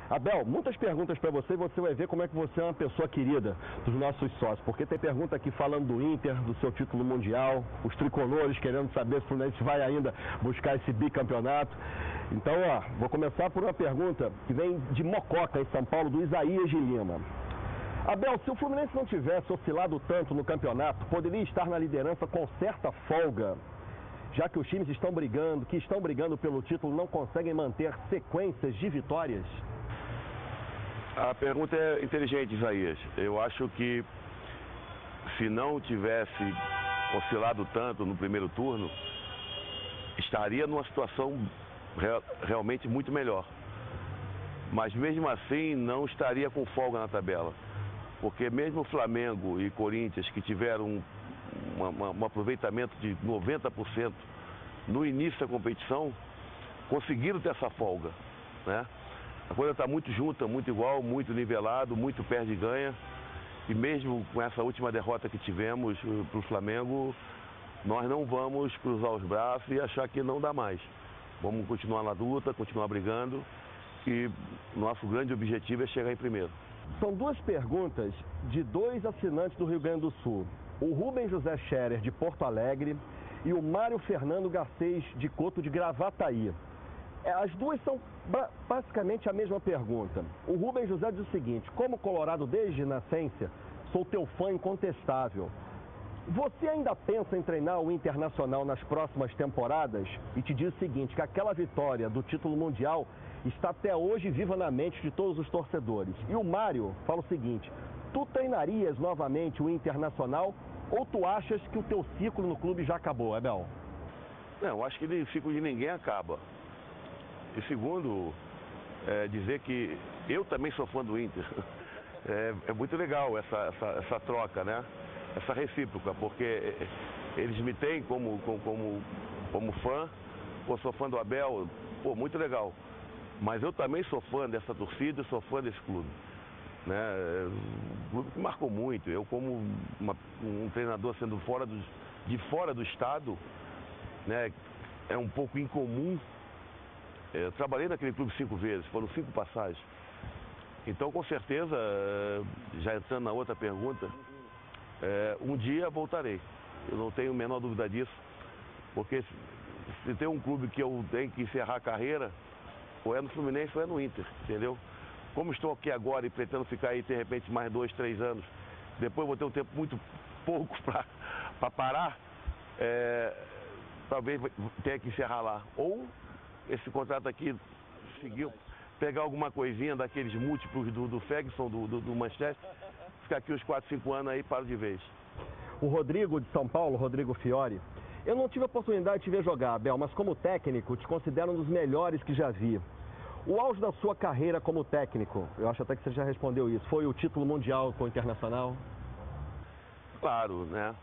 Abel, muitas perguntas para você e você vai ver como é que você é uma pessoa querida dos nossos sócios. Porque tem pergunta aqui falando do Inter, do seu título mundial, os tricolores querendo saber se o Fluminense vai ainda buscar esse bicampeonato. Então, vou começar por uma pergunta que vem de Mococa, em São Paulo, do Isaías de Lima. Abel, se o Fluminense não tivesse oscilado tanto no campeonato, poderia estar na liderança com certa folga, já que os times estão brigando pelo título, não conseguem manter sequências de vitórias? A pergunta é inteligente, Isaías. Eu acho que se não tivesse oscilado tanto no primeiro turno, estaria numa situação realmente muito melhor. Mas mesmo assim não estaria com folga na tabela. Porque mesmo Flamengo e Corinthians, que tiveram um aproveitamento de 90% no início da competição, conseguiram ter essa folga, né? A coisa está muito junta, muito igual, muito nivelado, muito perde e ganha. E mesmo com essa última derrota que tivemos para o Flamengo, nós não vamos cruzar os braços e achar que não dá mais. Vamos continuar na luta, continuar brigando, e nosso grande objetivo é chegar em primeiro. São duas perguntas de dois assinantes do Rio Grande do Sul. O Rubem José Scherer, de Porto Alegre, e o Mário Fernando Garcês, de Couto de Gravataí. As duas são basicamente a mesma pergunta. O Rubem José diz o seguinte: como colorado desde nascença, sou teu fã incontestável. Você ainda pensa em treinar o Internacional nas próximas temporadas? E te diz o seguinte, que aquela vitória do título mundial está até hoje viva na mente de todos os torcedores. E o Mário fala o seguinte: tu treinarias novamente o Internacional ou tu achas que o teu ciclo no clube já acabou, Abel? Não, acho que o ciclo de ninguém acaba. E segundo, dizer que eu também sou fã do Inter. É muito legal essa troca, né? Essa recíproca, porque eles me têm como fã. Pô, sou fã do Abel, pô, muito legal. Mas eu também sou fã dessa torcida, sou fã desse clube, né? Um clube que marcou muito. Eu, como um treinador sendo de fora do estado, né? É um pouco incomum. Eu trabalhei naquele clube 5 vezes, foram 5 passagens. Então, com certeza, já entrando na outra pergunta, um dia voltarei. Eu não tenho a menor dúvida disso, porque se tem um clube que eu tenho que encerrar a carreira, ou é no Fluminense ou é no Inter, entendeu? Como estou aqui agora e pretendo ficar aí, de repente, mais 2, 3 anos, depois vou ter um tempo muito pouco para parar, talvez tenha que encerrar lá. Ou esse contrato aqui seguiu, pegar alguma coisinha daqueles múltiplos do Ferguson, do Manchester, ficar aqui uns 4, 5 anos aí e paro de vez. O Rodrigo de São Paulo, Rodrigo Fiore, eu não tive a oportunidade de te ver jogar, Abel, mas como técnico te considero um dos melhores que já vi. O auge da sua carreira como técnico, eu acho até que você já respondeu isso, foi o título mundial com o Internacional? Claro, né?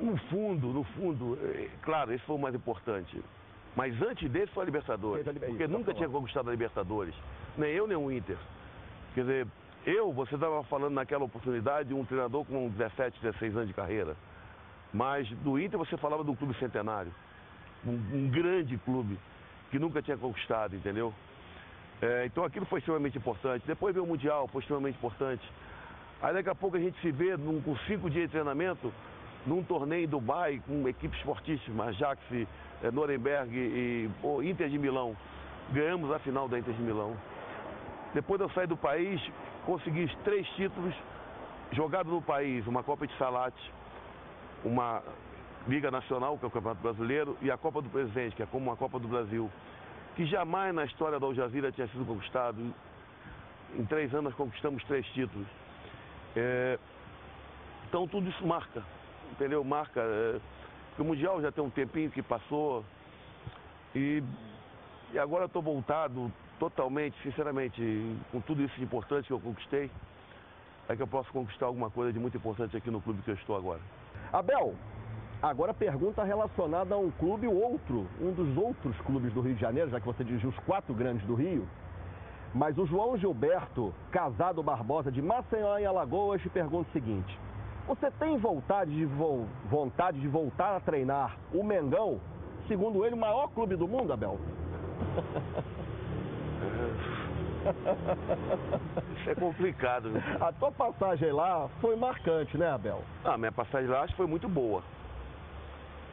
No fundo, claro, esse foi o mais importante. Mas antes desse foi a Libertadores, porque nunca tinha conquistado a Libertadores. Nem eu, nem o Inter. Quer dizer, você estava falando naquela oportunidade, um treinador com 17, 16 anos de carreira. Mas do Inter você falava do clube centenário. Um grande clube que nunca tinha conquistado, entendeu? Então aquilo foi extremamente importante. Depois veio o Mundial, foi extremamente importante. Aí daqui a pouco a gente se vê com 5 dias de treinamento, num torneio em Dubai, com equipes fortíssimas, Ajax, Nuremberg e Inter de Milão. Ganhamos a final da Inter de Milão. Depois de eu sair do país, consegui 3 títulos jogados no país, uma Copa de Salate, uma Liga Nacional, que é o Campeonato Brasileiro, e a Copa do Presidente, que é como uma Copa do Brasil, que jamais na história da Al Jazeera tinha sido conquistado. Em 3 anos nós conquistamos 3 títulos. Então tudo isso marca, entendeu? Marca. O Mundial já tem um tempinho que passou e agora eu estou voltado totalmente, sinceramente, com tudo isso de importante que eu conquistei, é que eu posso conquistar alguma coisa de muito importante aqui no clube que eu estou agora. Abel, agora pergunta relacionada a um clube outro, um dos outros clubes do Rio de Janeiro, já que você dirigiu os 4 grandes do Rio. Mas o João Gilberto Casado Barbosa, de Maceió, em Alagoas, te pergunta o seguinte: você tem vontade de voltar a treinar o Mengão, segundo ele, o maior clube do mundo, Abel? Isso é complicado, viu? A tua passagem lá foi marcante, né, Abel? Ah, minha passagem lá acho que foi muito boa.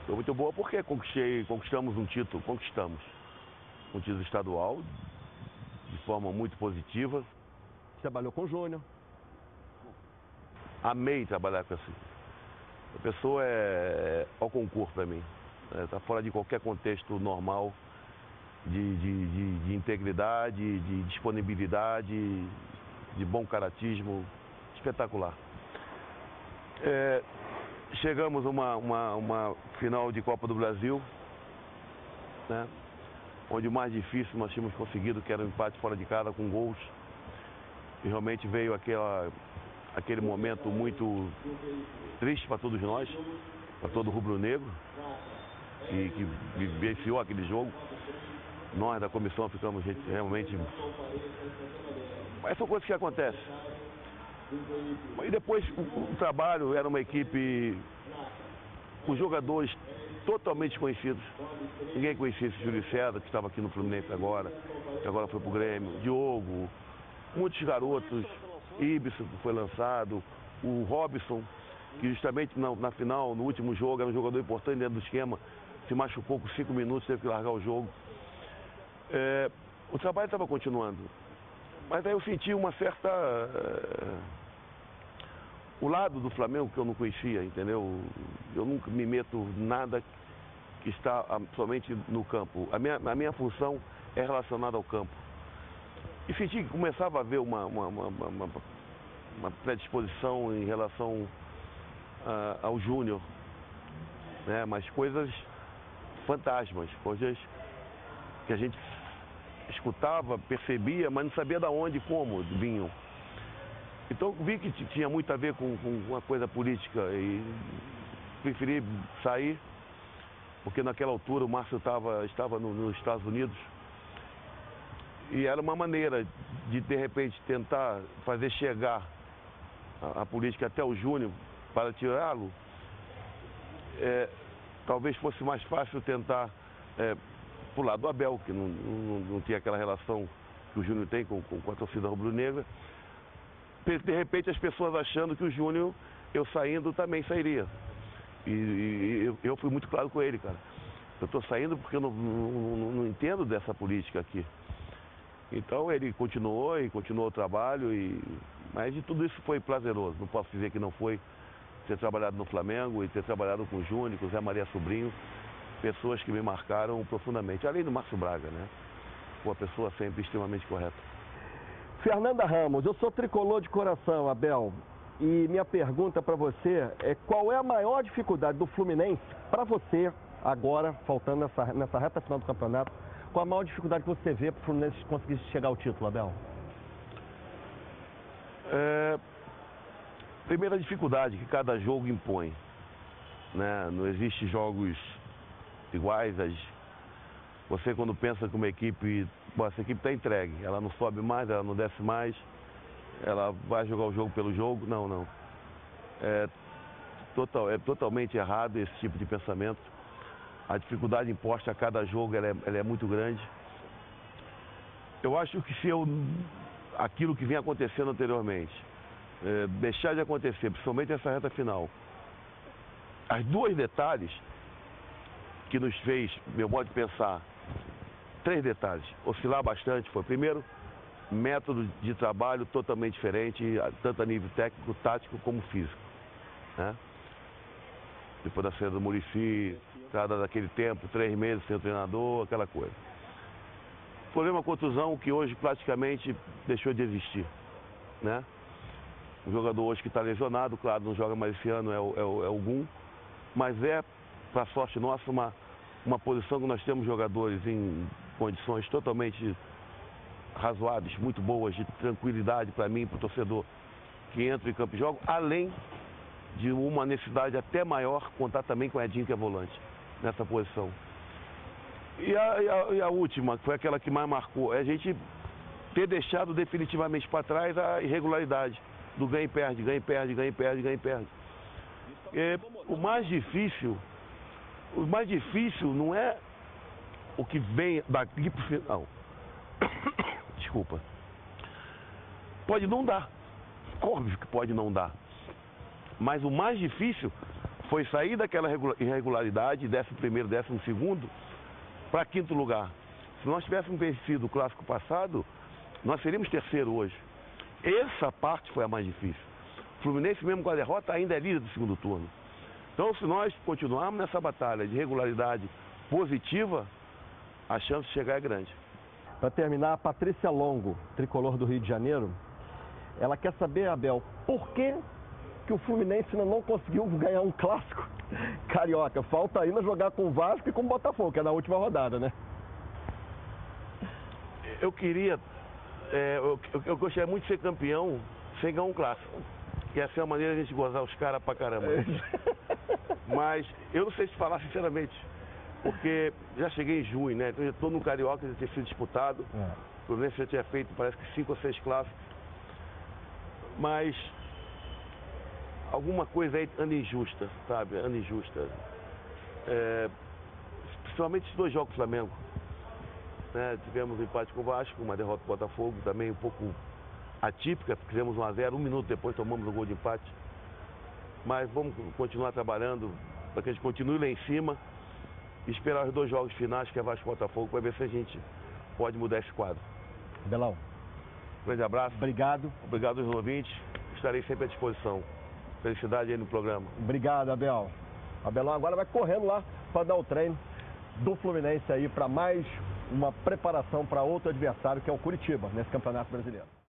Foi muito boa porque conquistamos um título estadual de forma muito positiva. Trabalhou com o Júnior. Amei trabalhar com assim. A pessoa é ao concurso para mim. Está fora de qualquer contexto normal de integridade, de disponibilidade, de bom caratismo. Espetacular. Chegamos a uma final de Copa do Brasil, né? Onde o mais difícil nós tínhamos conseguido, que era um empate fora de casa com gols. E realmente veio aquele momento muito triste para todos nós, para todo o rubro-negro, que vivenciou aquele jogo. Nós da comissão ficamos realmente... Mas são coisas que acontecem. E depois o trabalho era uma equipe com jogadores totalmente conhecidos. Ninguém conhecia esse Júlio César, que estava aqui no Fluminense agora, que agora foi para o Grêmio, Diogo, muitos garotos, Ibson, que foi lançado, o Robson, que justamente na final, no último jogo, era um jogador importante dentro do esquema, se machucou com 5 minutos, teve que largar o jogo. O trabalho estava continuando, mas aí eu senti uma certa... O lado do Flamengo que eu não conhecia, entendeu? Eu nunca me meto nada que está somente no campo. A minha função é relacionada ao campo. E senti que começava a haver uma predisposição em relação ao Júnior, né? Mas coisas fantasmas, coisas que a gente escutava, percebia, mas não sabia de onde e como vinham. Então vi que tinha muito a ver com uma coisa política e preferi sair, porque naquela altura o Márcio estava nos Estados Unidos e era uma maneira de repente tentar fazer chegar a política até o Júnior para tirá-lo. Talvez fosse mais fácil tentar pro lado do Abel, que não tinha aquela relação que o Júnior tem com a torcida rubro-negra. De repente as pessoas achando que o Júnior, eu saindo, também sairia. E eu fui muito claro com ele, cara. Eu estou saindo porque eu não entendo dessa política aqui. Então ele continuou o trabalho, mas de tudo isso foi prazeroso. Não posso dizer que não foi ter trabalhado no Flamengo e ter trabalhado com o Júnior, com o Zé Maria Sobrinho, pessoas que me marcaram profundamente. Além do Márcio Braga, né? Uma pessoa sempre extremamente correta. Fernanda Ramos, eu sou tricolor de coração, Abel, e minha pergunta para você é qual é a maior dificuldade do Fluminense para você, agora, faltando nessa reta final do campeonato, qual a maior dificuldade que você vê para o Fluminense conseguir chegar ao título, Abel? Primeira dificuldade que cada jogo impõe, né? Não existe jogos iguais. Você quando pensa que uma equipe... Bom, essa equipe está entregue, ela não sobe mais, ela não desce mais, ela vai jogar o jogo pelo jogo, não. É totalmente errado esse tipo de pensamento. A dificuldade imposta a cada jogo ela é muito grande. Eu acho que se aquilo que vem acontecendo anteriormente deixar de acontecer, principalmente essa reta final, as duas detalhes que nos fez, meu modo de pensar, 3 detalhes, oscilar bastante foi, primeiro, método de trabalho totalmente diferente, tanto a nível técnico, tático como físico, né? Depois da saída do Muricy, entrada daquele tempo, 3 meses sem o treinador, aquela coisa. Problema contusão que hoje praticamente deixou de existir, né? O jogador hoje que está lesionado, claro, não joga mais esse ano, é o Gum, mas para sorte nossa, uma posição que nós temos jogadores em condições totalmente razoáveis, muito boas, de tranquilidade para mim, para o torcedor que entra em campo e joga, além de uma necessidade até maior contar também com o Edinho, que é volante, nessa posição. E a última, que foi aquela que mais marcou, é a gente ter deixado definitivamente para trás a irregularidade do ganha e perde, ganha e perde, ganha e perde, ganha e perde. O mais difícil não é o que vem daqui para o final. Desculpa. pode não dar. Óbvio que pode não dar. Mas o mais difícil foi sair daquela irregularidade, 11º, 12º, para 5º lugar. Se nós tivéssemos vencido o clássico passado, nós seríamos 3º hoje. Essa parte foi a mais difícil. O Fluminense, mesmo com a derrota, ainda é líder do 2º turno. Então, se nós continuarmos nessa batalha de regularidade positiva, a chance de chegar é grande. Para terminar, a Patrícia Longo, tricolor do Rio de Janeiro, ela quer saber, Abel, por que o Fluminense ainda não conseguiu ganhar um clássico carioca? Falta ainda jogar com o Vasco e com o Botafogo, que é na última rodada, né? Eu queria, eu gostaria muito de ser campeão sem ganhar um clássico. Que essa é a maneira de a gente gozar os caras pra caramba. Mas eu não sei te falar sinceramente, porque já cheguei em junho, né? Então já estou no Carioca, já ter sido disputado. O Fluminense já tinha feito, parece que 5 ou 6 clássicos. Mas alguma coisa aí anda injusta, sabe? Anda injusta. Principalmente esses 2 jogos do Flamengo. Né? Tivemos um empate com o Vasco, uma derrota com o Botafogo, também um pouco atípica, fizemos 1-0, 1 minuto depois tomamos um gol de empate. Mas vamos continuar trabalhando para que a gente continue lá em cima e esperar os 2 jogos finais, que é Vasco e Botafogo, para ver se a gente pode mudar esse quadro. Belão. Grande abraço. Obrigado. Obrigado aos ouvintes. Estarei sempre à disposição. Felicidade aí no programa. Obrigado, Abel. Abelão agora vai correndo lá para dar o treino do Fluminense aí para mais uma preparação para outro adversário, que é o Curitiba, nesse Campeonato Brasileiro.